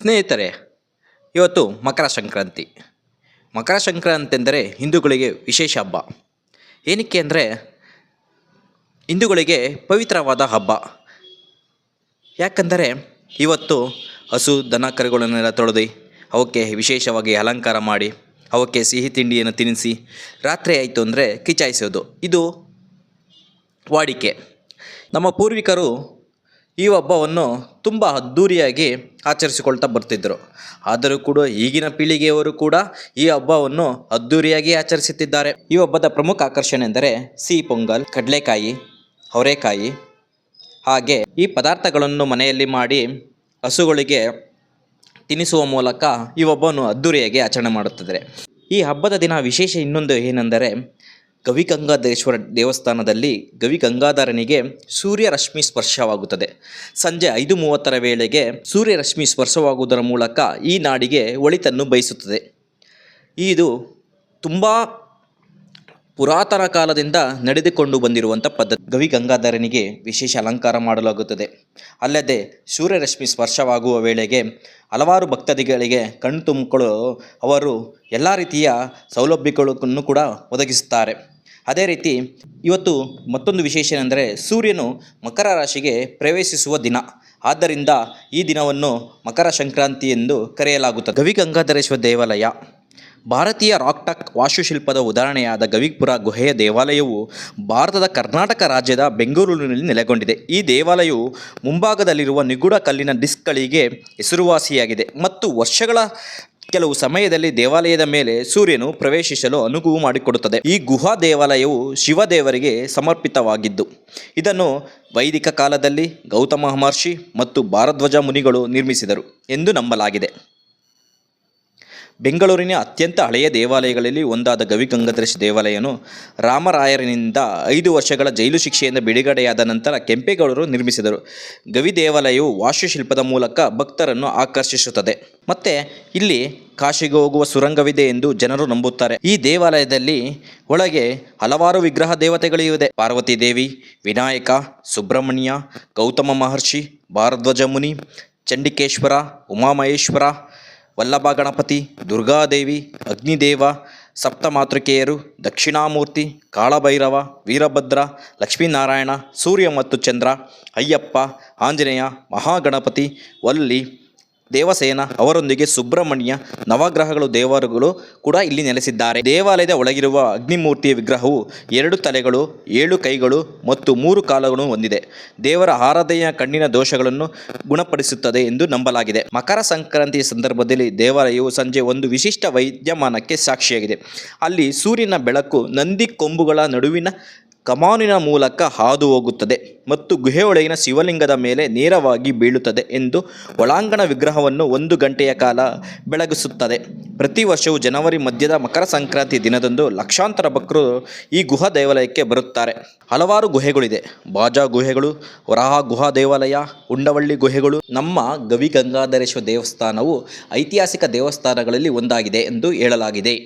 ಸ್ನೇಹಿತರೆ, ಇವತ್ತು ಮಕರ ಸಂಕ್ರಾಂತಿ. ಮಕರ ಸಂಕ್ರಾಂತಿ ಎಂದರೆ ಹಿಂದೂಗಳಿಗೆ ವಿಶೇಷ ಹಬ್ಬ. ಏನಕ್ಕೆ ಅಂದರೆ ಹಿಂದೂಗಳಿಗೆ ಪವಿತ್ರವಾದ ಹಬ್ಬ. ಯಾಕಂದರೆ ಇವತ್ತು ಹಸು ದನ ಕರುಗಳನ್ನೆಲ್ಲ ತೊಳೆದು ಅವಕ್ಕೆ ವಿಶೇಷವಾಗಿ ಅಲಂಕಾರ ಮಾಡಿ ಅವಕ್ಕೆ ಸಿಹಿ ತಿಂಡಿಯನ್ನು ತಿನ್ನಿಸಿ ರಾತ್ರಿ ಆಯಿತು ಅಂದರೆ ಕಿಚಾಯಿಸೋದು ಇದು ವಾಡಿಕೆ. ನಮ್ಮ ಪೂರ್ವಿಕರು ಈ ಹಬ್ಬವನ್ನು ತುಂಬ ಅದ್ಧೂರಿಯಾಗಿ ಆಚರಿಸಿಕೊಳ್ತಾ ಬರ್ತಿದ್ದರು. ಆದರೂ ಕೂಡ ಈಗಿನ ಪೀಳಿಗೆಯವರು ಕೂಡ ಈ ಹಬ್ಬವನ್ನು ಅದ್ಧೂರಿಯಾಗಿ ಆಚರಿಸುತ್ತಿದ್ದಾರೆ. ಈ ಹಬ್ಬದ ಪ್ರಮುಖ ಆಕರ್ಷಣೆ ಎಂದರೆ ಸಿಹಿ ಪೊಂಗಲ್, ಕಡಲೆಕಾಯಿ, ಅವರೆಕಾಯಿ, ಹಾಗೆ ಈ ಪದಾರ್ಥಗಳನ್ನು ಮನೆಯಲ್ಲಿ ಮಾಡಿ ಹಸುಗಳಿಗೆ ತಿನ್ನಿಸುವ ಮೂಲಕ ಈ ಹಬ್ಬವನ್ನು ಅದ್ಧೂರಿಯಾಗಿ ಆಚರಣೆ ಮಾಡುತ್ತಿದ್ದಾರೆ. ಈ ಹಬ್ಬದ ದಿನ ವಿಶೇಷ ಇನ್ನೊಂದು ಏನೆಂದರೆ ಗವಿಗಂಗಾಧರೇಶ್ವರ ದೇವಸ್ಥಾನದಲ್ಲಿ ಗವಿಗಂಗಾಧರನಿಗೆ ಸೂರ್ಯರಶ್ಮಿ ಸ್ಪರ್ಶವಾಗುತ್ತದೆ. ಸಂಜೆ 5:30 ವೇಳೆಗೆ ಸೂರ್ಯರಶ್ಮಿ ಸ್ಪರ್ಶವಾಗುವುದರ ಮೂಲಕ ಈ ನಾಡಿಗೆ ಒಳಿತನ್ನು ಬಯಸುತ್ತದೆ. ಇದು ತುಂಬ ಪುರಾತನ ಕಾಲದಿಂದ ನಡೆದುಕೊಂಡು ಬಂದಿರುವಂಥ ಪದ್ಧತಿ. ಗವಿಗಂಗಾಧರನಿಗೆ ವಿಶೇಷ ಅಲಂಕಾರ ಮಾಡಲಾಗುತ್ತದೆ. ಅಲ್ಲದೆ ಸೂರ್ಯರಶ್ಮಿ ಸ್ಪರ್ಶವಾಗುವ ವೇಳೆಗೆ ಹಲವಾರು ಭಕ್ತಾದಿಗಳಿಗೆ ಕಣ್ಣು ತುಂಬಿಕೊಳ್ಳಲು ಅವರು ಎಲ್ಲ ರೀತಿಯ ಸೌಲಭ್ಯಗಳನ್ನು ಕೂಡ ಒದಗಿಸುತ್ತಾರೆ. ಅದೇ ರೀತಿ ಇವತ್ತು ಮತ್ತೊಂದು ವಿಶೇಷ ಏನೆಂದರೆ ಸೂರ್ಯನು ಮಕರ ರಾಶಿಗೆ ಪ್ರವೇಶಿಸುವ ದಿನ. ಆದ್ದರಿಂದ ಈ ದಿನವನ್ನು ಮಕರ ಸಂಕ್ರಾಂತಿ ಎಂದು ಕರೆಯಲಾಗುತ್ತದೆ. ಗವಿಗಂಗಾಧರೇಶ್ವರ ದೇವಾಲಯ ಭಾರತೀಯ ರಾಕ್ಟಕ್ ವಾಸ್ತುಶಿಲ್ಪದ ಉದಾಹರಣೆಯಾದ ಗವಿಪುರ ಗುಹೆಯ ದೇವಾಲಯವು ಭಾರತದ ಕರ್ನಾಟಕ ರಾಜ್ಯದ ಬೆಂಗಳೂರಿನಲ್ಲಿ ನೆಲೆಗೊಂಡಿದೆ. ಈ ದೇವಾಲಯವು ಮುಂಭಾಗದಲ್ಲಿರುವ ನಿಗೂಢ ಕಲ್ಲಿನ ಡಿಸ್ಕ್ಗಳಿಗೆ ಹೆಸರುವಾಸಿಯಾಗಿದೆ ಮತ್ತು ವರ್ಷಗಳ ಕೆಲವು ಸಮಯದಲ್ಲಿ ದೇವಾಲಯದ ಮೇಲೆ ಸೂರ್ಯನು ಪ್ರವೇಶಿಸಲು ಅನುವು ಮಾಡಿಕೊಡುತ್ತದೆ. ಈ ಗುಹಾ ದೇವಾಲಯವು ಶಿವದೇವರಿಗೆ ಸಮರ್ಪಿತವಾಗಿದ್ದು ಇದನ್ನು ವೈದಿಕ ಕಾಲದಲ್ಲಿ ಗೌತಮ ಮಹರ್ಷಿ ಮತ್ತು ಭಾರದ್ವಾಜ ಮುನಿಗಳು ನಿರ್ಮಿಸಿದರು ಎಂದು ನಂಬಲಾಗಿದೆ. ಬೆಂಗಳೂರಿನ ಅತ್ಯಂತ ಹಳೆಯ ದೇವಾಲಯಗಳಲ್ಲಿ ಒಂದಾದ ಗವಿಗಂಗಾಧರೇಶ್ವರ ದೇವಾಲಯವನ್ನು ರಾಮರಾಯರನಿಂದ 5 ವರ್ಷಗಳ ಜೈಲು ಶಿಕ್ಷೆಯಿಂದ ಬಿಡುಗಡೆಯಾದ ನಂತರ ಕೆಂಪೇಗೌಡರು ನಿರ್ಮಿಸಿದರು. ಗವಿ ದೇವಾಲಯವು ವಾಸ್ತುಶಿಲ್ಪದ ಮೂಲಕ ಭಕ್ತರನ್ನು ಆಕರ್ಷಿಸುತ್ತದೆ. ಮತ್ತು ಇಲ್ಲಿ ಕಾಶಿಗೆ ಹೋಗುವ ಸುರಂಗವಿದೆ ಎಂದು ಜನರು ನಂಬುತ್ತಾರೆ. ಈ ದೇವಾಲಯದಲ್ಲಿ ಒಳಗೆ ಹಲವಾರು ವಿಗ್ರಹ ದೇವತೆಗಳಿವೆ. ಪಾರ್ವತಿ ದೇವಿ, ವಿನಾಯಕ, ಸುಬ್ರಹ್ಮಣ್ಯ, ಗೌತಮ ಮಹರ್ಷಿ, ಭಾರದ್ವಾಜ ಮುನಿ, ಚಂಡಿಕೇಶ್ವರ, ಉಮಾಮಹೇಶ್ವರ, ವಲ್ಲಭ ಗಣಪತಿ, ದುರ್ಗಾದೇವಿ, ಅಗ್ನಿದೇವ, ಸಪ್ತಮಾತೃಕೆಯರು, ದಕ್ಷಿಣಾಮೂರ್ತಿ, ಕಾಳಭೈರವ, ವೀರಭದ್ರ, ಲಕ್ಷ್ಮೀನಾರಾಯಣ, ಸೂರ್ಯ ಮತ್ತು ಚಂದ್ರ, ಅಯ್ಯಪ್ಪ, ಆಂಜನೇಯ, ಮಹಾಗಣಪತಿ, ವಲ್ಲಿ, ದೇವಸೇನ ಅವರೊಂದಿಗೆ ಸುಬ್ರಹ್ಮಣ್ಯ, ನವಗ್ರಹಗಳು ದೇವರುಗಳು ಕೂಡ ಇಲ್ಲಿ ನೆಲೆಸಿದ್ದಾರೆ. ದೇವಾಲಯದ ಒಳಗಿರುವ ಅಗ್ನಿಮೂರ್ತಿಯ ವಿಗ್ರಹವು 2 ತಲೆಗಳು, 7 ಕೈಗಳು ಮತ್ತು 3 ಕಾಲುಗಳನ್ನು ಹೊಂದಿದೆ. ದೇವರ ಆರಾಧನೆಯ ಕಣ್ಣಿನ ದೋಷಗಳನ್ನು ಗುಣಪಡಿಸುತ್ತದೆ ಎಂದು ನಂಬಲಾಗಿದೆ. ಮಕರ ಸಂಕ್ರಾಂತಿಯ ಸಂದರ್ಭದಲ್ಲಿ ದೇವಾಲಯವು ಸಂಜೆ ಒಂದು ವಿಶಿಷ್ಟ ವೈದ್ಯಮಾನಕ್ಕೆ ಸಾಕ್ಷಿಯಾಗಿದೆ. ಅಲ್ಲಿ ಸೂರ್ಯನ ಬೆಳಕು ನಂದಿ ಕೊಂಬುಗಳ ನಡುವಿನ ಕಮಾನಿನ ಮೂಲಕ ಹಾದು ಹೋಗುತ್ತದೆ ಮತ್ತು ಗುಹೆಯೊಳಗಿನ ಶಿವಲಿಂಗದ ಮೇಲೆ ನೇರವಾಗಿ ಬೀಳುತ್ತದೆ ಎಂದು ಒಳಾಂಗಣ ವಿಗ್ರಹವನ್ನು 1 ಗಂಟೆಯ ಕಾಲ ಬೆಳಗಿಸುತ್ತದೆ. ಪ್ರತಿ ವರ್ಷವೂ ಜನವರಿ ಮಧ್ಯದ ಮಕರ ಸಂಕ್ರಾಂತಿ ದಿನದಂದು ಲಕ್ಷಾಂತರ ಭಕ್ತರು ಈ ಗುಹಾ ದೇವಾಲಯಕ್ಕೆ ಬರುತ್ತಾರೆ. ಹಲವಾರು ಗುಹೆಗಳಿದೆ. ಬಾಜಾ ಗುಹೆಗಳು, ವರಾಹ ಗುಹಾ ದೇವಾಲಯ, ಉಂಡವಳ್ಳಿ ಗುಹೆಗಳು. ನಮ್ಮ ಗವಿಗಂಗಾಧರೇಶ್ವರ ದೇವಸ್ಥಾನವು ಐತಿಹಾಸಿಕ ದೇವಸ್ಥಾನಗಳಲ್ಲಿ ಒಂದಾಗಿದೆ ಎಂದು ಹೇಳಲಾಗಿದೆ.